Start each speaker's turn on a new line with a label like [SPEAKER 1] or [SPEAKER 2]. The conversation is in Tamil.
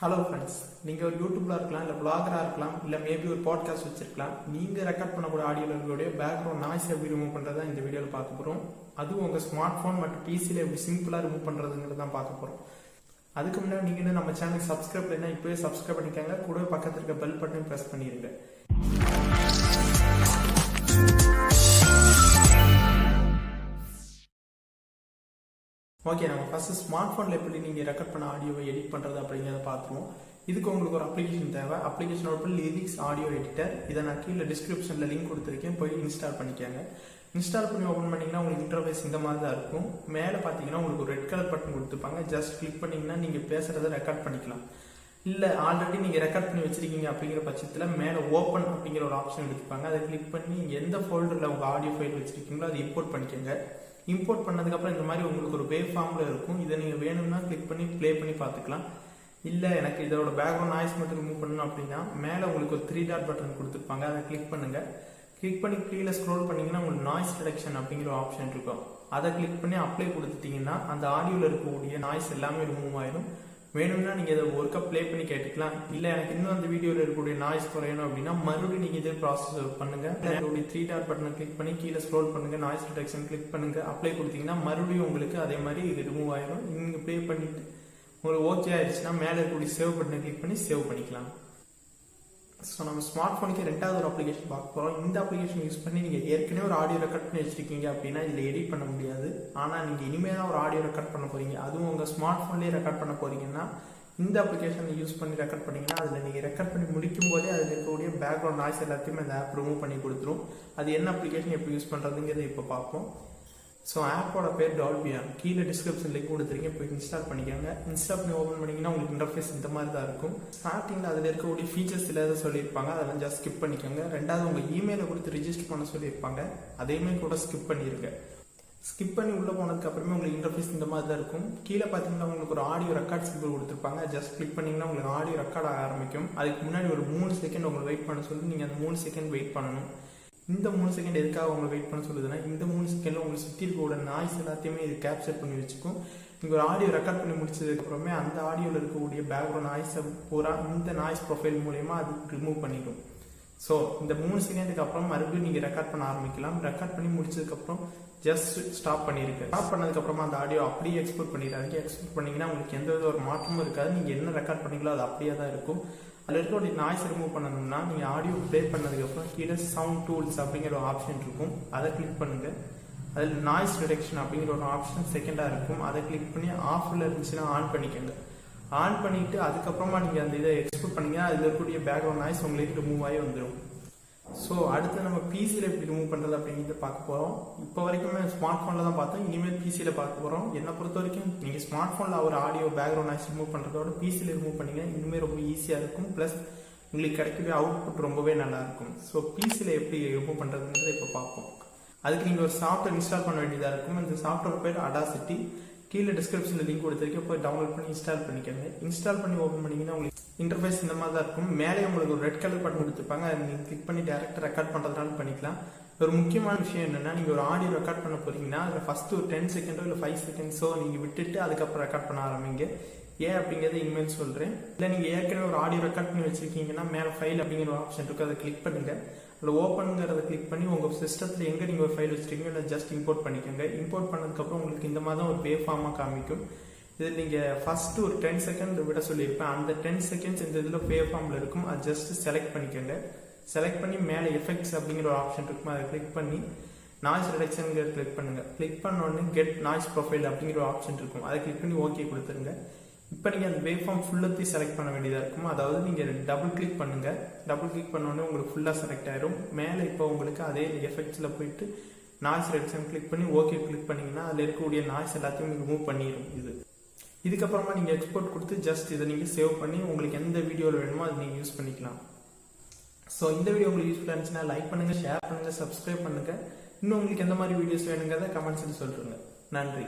[SPEAKER 1] ஹலோ ஃப்ரெண்ட்ஸ், நீங்கள் ஒரு யூடியூப்ல இருக்கலாம், இல்லை பிளாகராக இருக்கலாம், இல்லை மேபி ஒரு பாட்காஸ்ட் வச்சிருக்கலாம். நீங்கள் ரெக்கார்ட் பண்ணக்கூடிய ஆடியோடைய பேக்ரவுண்ட் நாய்ஸ் எப்படி ரிமூவ் பண்ணுறதா இந்த வீடியோவில் பார்க்க போகிறோம். அதுவும் உங்கள் ஸ்மார்ட் ஃபோன் மற்றும் பிசியில் எப்படி சிம்பிளாக ரிமூவ் பண்ணுறதுங்கிறது தான் பார்க்க போகிறோம். அதுக்கு முன்னாடி நீங்கள் நம்ம சேனலுக்கு சப்ஸ்கிரைப் பண்ணால் இப்போவே சப்ஸ்கிரைப் பண்ணிக்காங்க. கூடவே பக்கத்தில் இருக்க பெல் பட்டனையும் ப்ரெஸ் பண்ணிடுங்க. ஓகே, நம்ம ஃபர்ஸ்ட் ஸ்மார்ட் ஃபோனில் எப்படி நீங்கள் ரெக்கார்ட் பண்ண ஆடியோவை எடிட் பண்ணுறது அப்படிங்கிறத பார்த்துருவோம். இதுக்கு உங்களுக்கு ஒரு அப்ளிகேஷன் தேவை. அப்ளிகேஷனோட பேர் லிரிக்ஸ் ஆடியோ எடிட்டர். இதை நான் கீழே டிஸ்கிரிப்ஷனில் லிங்க் கொடுத்துருக்கேன், போய் இன்ஸ்டால் பண்ணிக்கோங்க. இன்ஸ்டால் பண்ணி ஓப்பன் பண்ணிங்கன்னா உங்களுக்கு இன்டர்ஃபேஸ் இந்த மாதிரி தான் இருக்கும். மேலே பார்த்தீங்கன்னா உங்களுக்கு ஒரு ரெட் கலர் பட்டன் கொடுத்துருப்பாங்க. ஜஸ்ட் கிளிக் பண்ணிங்கன்னா நீங்கள் பேசுகிறத ரெக்கார்ட் பண்ணிக்கலாம். இல்லை ஆல்ரெடி நீங்கள் ரெக்கார்ட் பண்ணி வச்சிருக்கீங்க அப்படிங்கிற பட்சத்தில் மேலே ஓப்பன் அப்படிங்கிற ஒரு ஆப்ஷன் எடுத்துப்பாங்க. அதை கிளிக் பண்ணி எந்த ஃபோல்டரில் உங்கள் ஆடியோ ஃபைல் வச்சிருக்கீங்களோ அதை இம்போர்ட் பண்ணிக்கோங்க. இம்போர்ட் பண்ணதுக்கப்புறம் இந்த மாதிரி உங்களுக்கு ஒரு வேவ் ஃபார்மில் இருக்கும். இதை நீங்கள் வேணும்னா கிளிக் பண்ணி ப்ளே பண்ணி பார்த்துக்கலாம். இல்லை எனக்கு இதோட பேக்ரவுண்ட் நாய்ஸ் மட்டும் ரிமூவ் பண்ணணும் அப்படின்னா மேலே உங்களுக்கு ஒரு 3 டாட் பட்டன் கொடுத்துருப்பாங்க. அதை கிளிக் பண்ணுங்கள். கிளிக் பண்ணி கீழே ஸ்க்ரோல் பண்ணிங்கன்னா உங்களுக்கு நாய்ஸ் ரிடக்ஷன் அப்படிங்கிற ஒரு ஆப்ஷன் இருக்கும். அதை கிளிக் பண்ணி அப்ளை கொடுத்துட்டிங்கன்னா அந்த ஆடியோவில் இருக்கக்கூடிய நாய்ஸ் எல்லாமே ரிமூவ் ஆயிடும். வேணும்னா நீங்கள் இதை ஒர்க்கா ப்ளே பண்ணி கேட்டுக்கலாம். இல்லை எனக்கு இன்னும் அந்த வீடியோவில் இருக்கக்கூடிய நாய்ஸ் குறையணும் அப்படின்னா மறுபடியும் நீங்கள் இதே ப்ராசஸ் பண்ணுங்க. 3 டாட் பட்டனை கிளிக் பண்ணி கீழே ஸ்க்ரோல் பண்ணுங்க, நாய்ஸ் ரிடக்ஷன் கிளிக் பண்ணுங்க, அப்ளை கொடுத்தீங்கன்னா மறுபடியும் உங்களுக்கு அதே மாதிரி ரிமூவ் ஆயிடும். நீங்கள் ப்ளே பண்ணிட்டு உங்களுக்கு ஓகே ஆயிடுச்சுன்னா மேலே இருக்கக்கூடிய சேவ் பட்டனை கிளிக் பண்ணி சேவ் பண்ணிக்கலாம். ஸோ நம்ம ஸ்மார்ட் ஃபோனுக்கு ரெண்டாவது ஒரு அப்ளிகேஷன் பார்க்க போகிறோம். இந்த அப்ளிகேஷன் யூஸ் பண்ணி நீங்கள் ஏற்கனவே ஒரு ஆடியோ ரெக்கார்ட் பண்ணி வச்சிருக்கீங்க அப்படின்னா இதில் எடிட் பண்ண முடியாது. ஆனால் நீங்கள் இனிமேல் தான் ஒரு ஆடியோ ரெக்கார்ட் பண்ண போறீங்க, அதுவும் உங்கள் ஸ்மார்ட் ஃபோன்லேயே ரெக்கார்ட் பண்ண போறீங்கன்னா இந்த அப்ளிகேஷனை யூஸ் பண்ணி ரெக்கார்ட் பண்ணிங்கன்னா அதில் நீங்கள் ரெக்கார்ட் பண்ணி முடிக்கும் போதே அதில் இருக்கக்கூடிய பேக்ரவுண்ட் நாய்ஸ் எல்லாத்தையுமே அந்த ஆப் ரிமூவ் பண்ணி கொடுத்துரும். அது என்ன அப்ளிகேஷன் எப்படி யூஸ் பண்ணுறதுங்கிறத இப்போ பார்ப்போம். ஸோ ஆப்போட பேர் dolby. கீழே டிஸ்கிரிப்ஷன் லிங்க் கொடுத்துருக்கேன், போய் இன்ஸ்டால் பண்ணிக்கோங்க. இன்ஸ்டால் பண்ணி ஓப்பன் பண்ணிங்கன்னா உங்களுக்கு இன்டர்ஃபேஸ் இந்த மாதிரி தான் இருக்கும். ஸ்டார்டிங்கில் அதில் இருக்கக்கூடிய ஃபீச்சர்ஸ் ஏதாவது சொல்லியிருப்பாங்க, அதெல்லாம் ஜஸ்ட் ஸ்கிப் பண்ணிக்கோங்க. ரெண்டாவது உங்கள் இமெயிலை கொடுத்து ரிஜிஸ்டர் பண்ண சொல்லியிருப்பாங்க, அதையுமே கூட ஸ்கிப் பண்ணிடுங்க. ஸ்கிப் பண்ணி உள்ளே போனதுக்கு அப்புறமே உங்களுக்கு இன்டர்ஃபேஸ் இந்த மாதிரி தான் இருக்கும். கீழே பார்த்தீங்கன்னா உங்களுக்கு ஒரு ஆடியோ ரெக்கார்ட் சிம்பிள் கொடுத்துருப்பாங்க. ஜஸ்ட் கிளிக் பண்ணிங்கன்னா உங்களுக்கு ஆடியோ ரெக்கார்ட் ஆக ஆரம்பிக்கும். அதுக்கு முன்னாடி ஒரு 3 செகண்ட் உங்களுக்கு வெயிட் பண்ண சொல்லி நீங்கள் அந்த 3 செகண்ட் வெயிட் பண்ணணும். இந்த 3 செகண்ட் எதுக்காக உங்களை வெயிட் பண்ண சொல்லுதுன்னா இந்த 3 செகண்ட்ல உங்களுக்கு சுற்றி இருக்கக்கூடிய நாய்ஸ் எல்லாத்தையுமே இது கேப்சர் பண்ணி வச்சுக்கும். நீங்கள் ஒரு ஆடியோ ரெக்கார்ட் பண்ணி முடிச்சதுக்கு அப்புறமே அந்த ஆடியோவில் இருக்கக்கூடிய பேக்ரவுண்ட் நாய்ஸை பூரா இந்த நாய்ஸ் ப்ரொஃபைல் மூலயமா அது ரிமூவ் பண்ணிடும். ஸோ இந்த 3 செகண்டுக்கு அப்புறம் மறுபடியும் நீங்கள் ரெக்கார்ட் பண்ண ஆரம்பிக்கலாம். ரெக்கார்ட் பண்ணி முடிச்சதுக்கப்புறம் ஜஸ்ட் ஸ்டாப் பண்ணிருக்கு. ஸ்டாப் பண்ணதுக்கப்புறமா அந்த ஆடியோ அப்படியே எக்ஸ்போர்ட் பண்ணிடுறாங்க. எக்ஸ்போர்ட் பண்ணிங்கன்னா உங்களுக்கு எந்த வித ஒரு மாற்றமும் இருக்காது. நீங்கள் என்ன ரெக்கார்ட் பண்ணீங்களோ அது அப்படியே தான் இருக்கும். அதில் இருக்கக்கூடிய நாய்ஸ் ரிமூவ் பண்ணணும்னா நீங்கள் ஆடியோ ப்ளே பண்ணதுக்கப்புறம் கீழே சவுண்ட் டூல்ஸ் அப்படிங்கிற ஒரு ஆப்ஷன் இருக்கும். அதை கிளிக் பண்ணுங்க. அதில் நாய்ஸ் ரிடக்ஷன் அப்படிங்கிற ஒரு ஆப்ஷன் செகண்டாக இருக்கும். அதை கிளிக் பண்ணி ஆஃபில் இருந்துச்சுன்னா ஆன் பண்ணிக்கோங்க. ஆன் பண்ணிட்டு அதுக்கப்புறமா நீங்கள் அந்த இதை எக்ஸ்போர்ட் பண்ணீங்கன்னா அதில் இருக்கக்கூடிய பேக்ரவுண்ட் நாய்ஸ் உங்களுக்கு ரிமூவ் ஆகி வந்துடும். ஸோ அடுத்து நம்ம பிசியில் எப்படி ரிமூவ் பண்ணுறது அப்படிங்கிறத பார்க்க போகிறோம். இப்போ வரைக்குமே ஸ்மார்ட் ஃபோனில் தான் பார்த்தோம், இனிமேல் பிசியில் பார்க்க போகிறோம். என்னை பொறுத்த வரைக்கும் நீங்கள் ஸ்மார்ட் ஃபோனில் ஒரு ஆடியோ பேக்ரவுண்ட் நாய்ஸ் ரிமூவ் பண்ணுறதோட பிசியில் ரிமூவ் பண்ணிங்கன்னா இனிமேல் ரொம்ப ஈஸியாக இருக்கும். ப்ளஸ் உங்களுக்கு கிடைக்கக்கூடிய அவுட்புட் ரொம்பவே நல்லா இருக்கும். ஸோ பிசியில் எப்படி ரிமூவ் பண்ணுறதுங்கிறத இப்போ பார்ப்போம். அதுக்கு நீங்கள் ஒரு சாஃப்ட்வேர் இன்ஸ்டால் பண்ண வேண்டியதாக இருக்கும். இந்த சாஃப்ட்வேர் பேர் audacity. கீழே டிஸ்கிரிப்ஷனில் லிங்க் கொடுத்துருக்கேன், போய் டவுன்லோட் பண்ணி இன்ஸ்டால் பண்ணிக்கோங்க. இன்ஸ்டால் பண்ணி ஓப்பன் பண்ணிங்கன்னா உங்களுக்கு இன்டர்ஃபேஸ் இந்த மாதிரி தான் இருக்கும். மேலே உங்களுக்கு ஒரு ரெட் கலர் பட்டன் கொடுத்துருப்பாங்க. அதை நீங்கள் கிளிக் பண்ணி டேரக்டாக ரெக்கார்ட் பண்ணுறதுனால பண்ணிக்கலாம். ஒரு முக்கியமான விஷயம் என்னென்னா நீங்கள் ஒரு ஆடியோ ரெக்கார்ட் பண்ண போறீங்கன்னா அதில் ஃபஸ்ட்டு ஒரு 10 செகண்டோ இல்லை 5 செகண்ட்ஸோ நீங்கள் விட்டுட்டு அதுக்கப்புறம் ரெக்கார்ட் பண்ண ஆரம்பிங்க. ஏன் அப்படிங்கிறத இனிமேல் சொல்கிறேன். இல்லை நீங்கள் ஏற்கனவே ஒரு ஆடியோ ரெக்கார்ட் பண்ணி வச்சிருக்கீங்கன்னா மேலே ஃபைல் அப்படிங்கிற ஒரு ஆப்ஷன் இருக்கும், அதை கிளிக் பண்ணுங்கள். அதில் ஓப்பனுங்கிறத கிளிக் பண்ணி உங்கள் சிஸ்டத்தில் எங்கே நீங்கள் ஒரு ஃபைல் வச்சிருக்கீங்க இல்லை ஜஸ்ட் இம்போர்ட் பண்ணிக்கோங்க. இம்போர்ட் பண்ணதுக்கப்புறம் உங்களுக்கு இந்த மாதிரி தான் ஒரு வேவ் ஃபார்மாக காமிக்கும். இது நீங்கள் ஃபஸ்ட்டு ஒரு 10 செகண்ட் விட சொல்லியிருப்பேன். அந்த 10 செகண்ட்ஸ் இந்த இதில் வேவ் ஃபார்மில் இருக்கும். அது ஜஸ்ட் செலக்ட் பண்ணிக்கோங்க. செலக்ட் பண்ணி மேலே எஃபெக்ட்ஸ் அப்படிங்கிற ஒரு ஆப்ஷன் இருக்கும், அதை கிளிக் பண்ணி நாய்ஸ் ரிடக்ஷனுங்கிற கிளிக் பண்ணுங்கள். கிளிக் பண்ணோடனே கெட் நாய்ஸ் ப்ரொஃபைல் அப்படிங்கிற ஒரு ஆப்ஷன் இருக்கும், அதை கிளிக் பண்ணி ஓகே கொடுத்துருங்க. இப்போ நீங்கள் அந்த வேவ் ஃபார்ம் ஃபுல்லத்தையும் செலக்ட் பண்ண வேண்டியதாக இருக்கும். அதாவது நீங்கள் டபுள் கிளிக் பண்ணுங்கள். டபுள் கிளிக் பண்ணோடனே உங்களுக்கு ஃபுல்லாக செலக்ட் ஆயிரும். மேலே இப்போ உங்களுக்கு அதே எஃபெக்ட்ஸில் போயிட்டு நாய்ஸ் ரிடக்ஷன் கிளிக் பண்ணி ஓகே கிளிக் பண்ணிங்கன்னா அதில் இருக்கக்கூடிய நாய்ஸ் எல்லாத்தையும் ரிமூவ் பண்ணிடும். இதுக்கப்புறமா நீங்கள் எக்ஸ்போர்ட் கொடுத்து ஜஸ்ட் இதை நீங்கள் சேவ் பண்ணி உங்களுக்கு எந்த வீடியோவில் வேணுமோ அதை நீங்கள் யூஸ் பண்ணிக்கலாம். ஸோ இந்த வீடியோ உங்களுக்கு யூஸ்ஃபுல்லாக இருந்துச்சுன்னா லைக் பண்ணுங்கள், ஷேர் பண்ணுங்கள், சப்ஸ்கிரைப் பண்ணுங்கள். இன்னும் உங்களுக்கு எந்த மாதிரி வீடியோஸ் வேணுங்கிறத கமெண்ட்ஸில் சொல்லுங்கள். நன்றி.